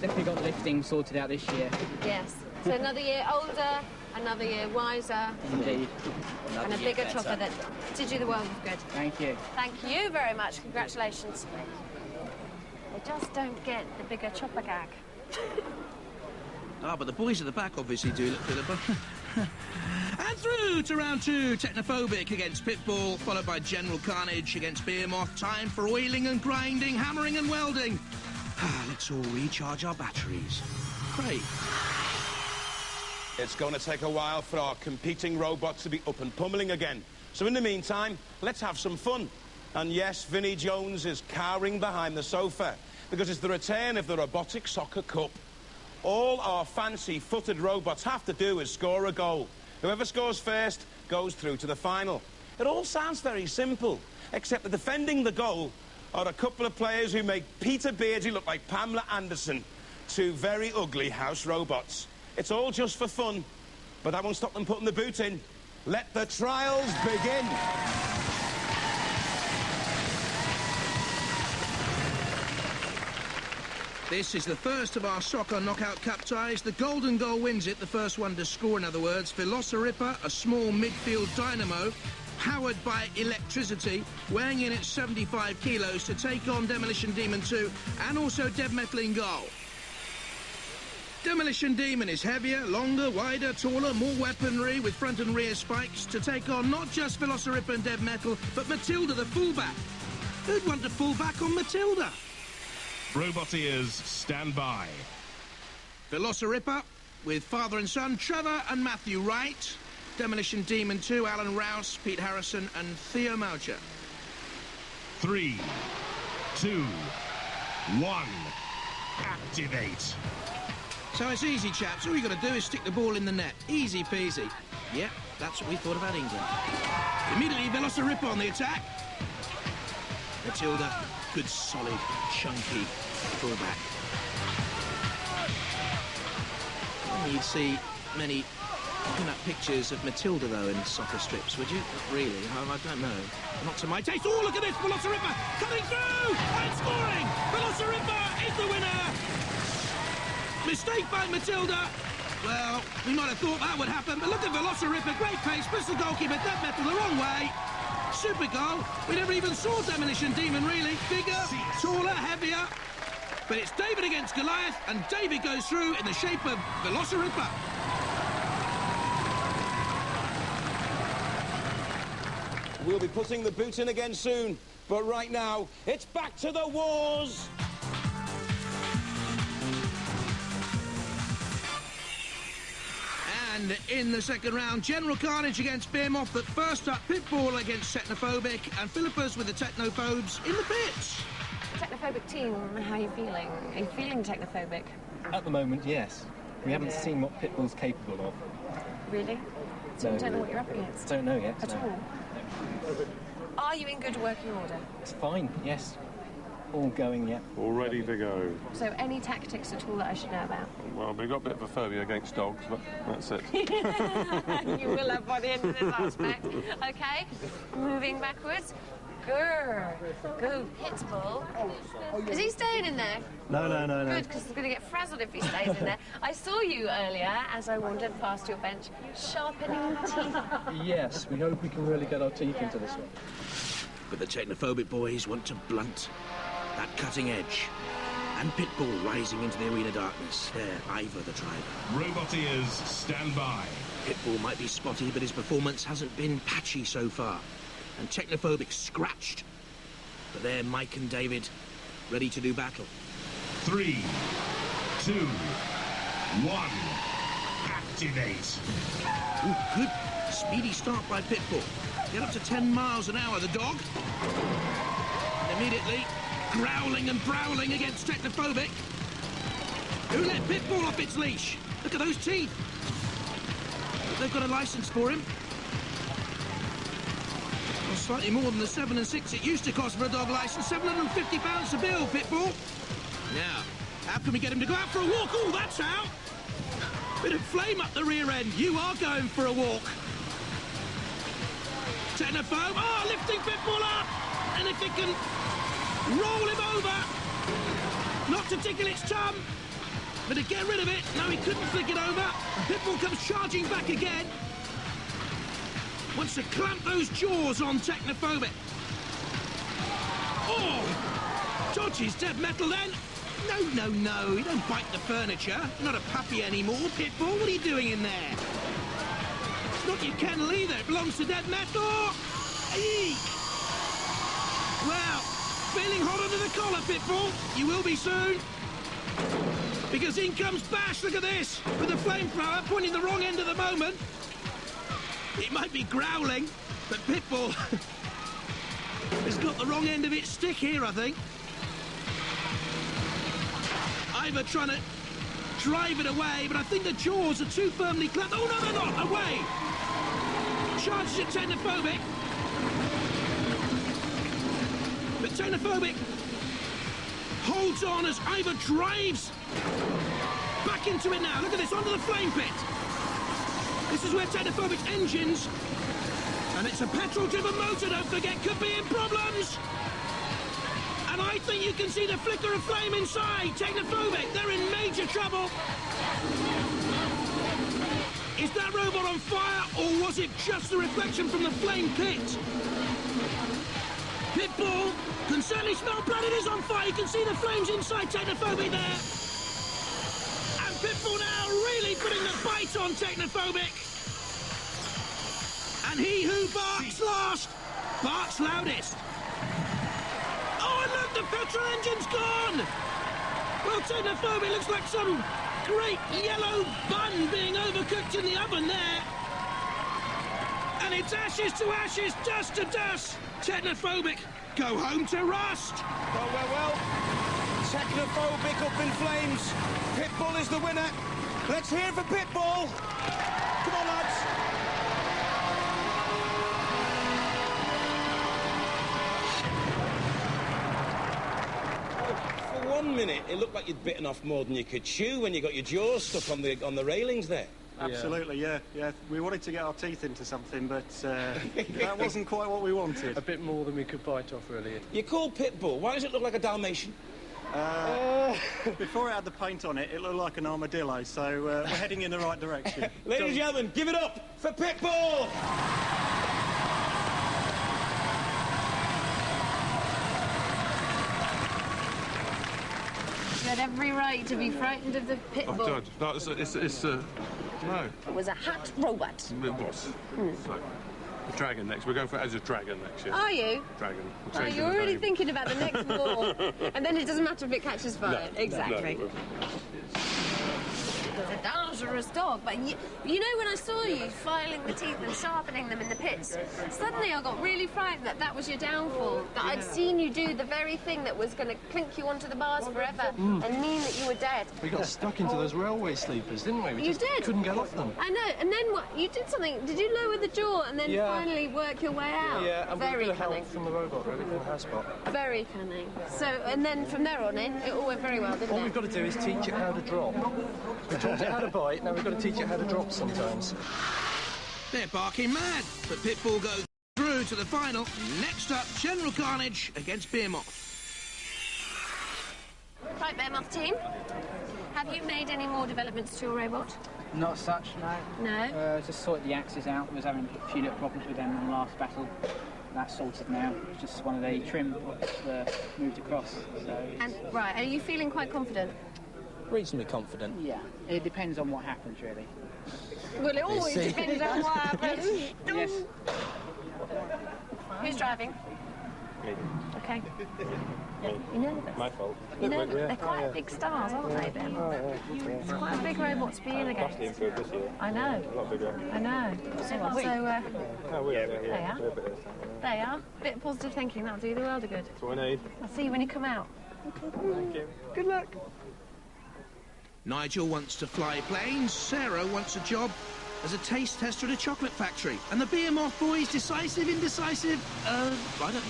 we've definitely got lifting sorted out this year. Yes. So another year older, another year wiser. Indeed. And a bigger chopper that did you the world of good. Thank you. Thank you very much. Congratulations. They just don't get the bigger chopper gag. Ah, but the boys at the back obviously do, look, Phillipa. And through to round 2, Technophobic against Pitbull, followed by General Carnage against Behemoth. Time for oiling and grinding, hammering and welding. Let's all recharge our batteries. Great. It's going to take a while for our competing robots to be up and pummeling again. So in the meantime, let's have some fun. And yes, Vinnie Jones is cowering behind the sofa because it's the return of the Robotic Soccer Cup. All our fancy-footed robots have to do is score a goal. Whoever scores first goes through to the final. It all sounds very simple, except that defending the goal are a couple of players who make Peter Beardsley look like Pamela Anderson, 2 very ugly house robots. It's all just for fun, but that won't stop them putting the boot in. Let the trials begin. This is the first of our soccer knockout cup ties. The golden goal wins it, the first one to score, in other words. Phillipa, a small midfield dynamo, powered by electricity, weighing in at 75 kilos to take on Demolition Demon 2 and also Dev Metal in goal. Demolition Demon is heavier, longer, wider, taller, more weaponry with front and rear spikes to take on not just Phillipa and Dev Metal, but Matilda the fullback. Who'd want to fall back on Matilda? Roboteers, stand by. Phillipa with father and son, Trevor and Matthew Wright. Demolition Demon 2, Alan Rouse, Pete Harrison and Theo Moucher. 3, 2, 1, activate. So it's easy, chaps. All you got to do is stick the ball in the net. Easy peasy. Yep, that's what we thought about England. Immediately, Phillipa on the attack. Matilda, good, solid, chunky fullback. You'd see many pin-up pictures of Matilda, though, in soccer strips, would you? Not really. I don't know. Not to my taste. Oh, look at this! Phillipa coming through and scoring! Phillipa is the winner! Mistake by Matilda. Well, we might have thought that would happen, but look at Phillipa. Great pace, puts the goalkeeper, Dev Metal the wrong way. Super goal. We never even saw Demolition Demon, really. Bigger, taller, heavier. But it's David against Goliath, and David goes through in the shape of Phillipa. We'll be putting the boot in again soon, but right now, it's back to the wars! And in the second round, General Carnage against Behemoth, but first up, Pitbull against Technophobic, and Phillipa's with the Technophobes in the pits. Technophobic team, how are you feeling? Are you feeling technophobic? At the moment, yes. We haven't seen what Pitbull's capable of. Really? So No, you don't know what you're up against? Don't know yet. At all? Are you in good working order? It's fine, yes. All going, yeah. All ready to go. So any tactics at all that I should know about? Well, we've got a bit of a phobia against dogs, but that's it. You will have by the end of this aspect. Okay, moving backwards. Grrr. Go, Pitbull. Is he staying in there? No. Good, because he's going to get frazzled if he stays in there. I saw you earlier, as I wandered past your bench, sharpening teeth. Yes, we hope we can really get our teeth into this one. But the Technophobic boys want to blunt that cutting edge. And Pitbull rising into the arena darkness. There, Ivor the driver. Roboteers, stand by. Pitbull might be spotty, but his performance hasn't been patchy so far. And Technophobic scratched. But there, Mike and David, ready to do battle. 3, 2, 1, activate. Ooh, good speedy start by Pitbull. Get up to 10 miles an hour, the dog. And immediately, growling and prowling against Technophobic. Who let Pitbull off its leash? Look at those teeth. But they've got a license for him. Well, slightly more than the 7 and 6 it used to cost for a dog license. £750 a bill, Pitbull. Now, how can we get him to go out for a walk? Oh, that's how. Bit of flame up the rear end. You are going for a walk. Technophobe. Oh, lifting Pitbull up. And if it can roll him over, not to tickle its tum, but to get rid of it, no, he couldn't flick it over. Pitbull comes charging back again. Wants to clamp those jaws on Technophobic. Oh! Dodges dead metal then. No, you don't bite the furniture. You're not a puppy anymore, Pitbull. What are you doing in there? It's not your kennel either. It belongs to dead metal. Eek! Well, feeling hot under the collar, Pitbull. You will be soon. Because in comes Bash, look at this, with the flamethrower pointing the wrong end at the moment. It might be growling, but Pitbull has got the wrong end of its stick here, I think. Ivor trying to drive it away, but I think the jaws are too firmly clamped. Oh, no, they're not. Away. Charges at Technophobic. But Technophobic holds on as Ivor drives back into it now. Look at this, onto the flame pit. This is where Technophobic's engines, and it's a petrol-driven motor, don't forget, could be in problems. And I think you can see the flicker of flame inside. Technophobic, they're in major trouble. Is that robot on fire, or was it just the reflection from the flame pit? Pitbull can certainly smell blood. It is on fire. You can see the flames inside Technophobic there. And Pitbull now really putting the bite on Technophobic. And he who barks last, barks loudest. Oh, and look, the petrol engine's gone. Well, Technophobic looks like some great yellow bun being overcooked in the oven there. And it's ashes to ashes, dust to dust. Technophobic, go home to rust. Well. Technophobic up in flames. Pitbull is the winner. Let's hear it for Pitbull. Come on, lads. For 1 minute, it looked like you'd bitten off more than you could chew when you got your jaws stuck on the railings there. Absolutely, yeah. We wanted to get our teeth into something, but that wasn't quite what we wanted. A bit more than we could bite off, really. You're called Pitbull. Why does it look like a Dalmatian? Before it had the paint on it, it looked like an armadillo, so we're heading in the right direction. Ladies and gentlemen, give it up for Pitbull! You had every right to be frightened of the Pitbull. I don't. No, no. It was a hot robot. It was. So, the dragon next. We're going for it as a dragon next year. Are you? Dragon. Oh, you're already thinking about the next war. And then it doesn't matter if it catches fire. No, exactly. No. It's a dangerous dog, but you know when I saw you filing the teeth and sharpening them in the pits, suddenly I got really frightened that was your downfall, that I'd seen you do the very thing that was going to clink you onto the bars forever and mean that you were dead. We got stuck into those railway sleepers, didn't we? You did. Couldn't get off them. I know, and then what? You did something. Did you lower the jaw and then finally work your way out? Yeah, and very with a bit of cunning. help from the robot, really, from the housebot. Very cunning. So, and then from there on in, it all went very well, didn't All it? we've got to do is teach it how to drop. We taught it how to bite, now we've got to teach it how to drop sometimes. They're barking mad, but Pitbull goes through to the final. Next up, General Carnage against Behemoth. Right, Behemoth team, have you made any more developments to your robot? Not such, no. No? Just sorted the axes out. I was having a few little problems with them in the last battle. That's sorted now. It's just one of the trim blocks moved across. So And right, are you feeling quite confident? reasonably confident. Yeah, it depends on what happens, really. Well, it always depends on what happens. Yes. Who's driving? Me. Okay. You nervous? My fault. You know, they're quite big stars, aren't they, Ben? It's quite a big robot to be in against. Battling for this year. I know. A lot bigger. I know. So, Yeah. they are. A bit of positive thinking, that'll do the world of good. That's what I need. I'll see you when you come out. Thank you. Good luck. Nigel wants to fly planes, Sarah wants a job as a taste tester at a chocolate factory, and the Behemoth boys decisive, indecisive, I don't know.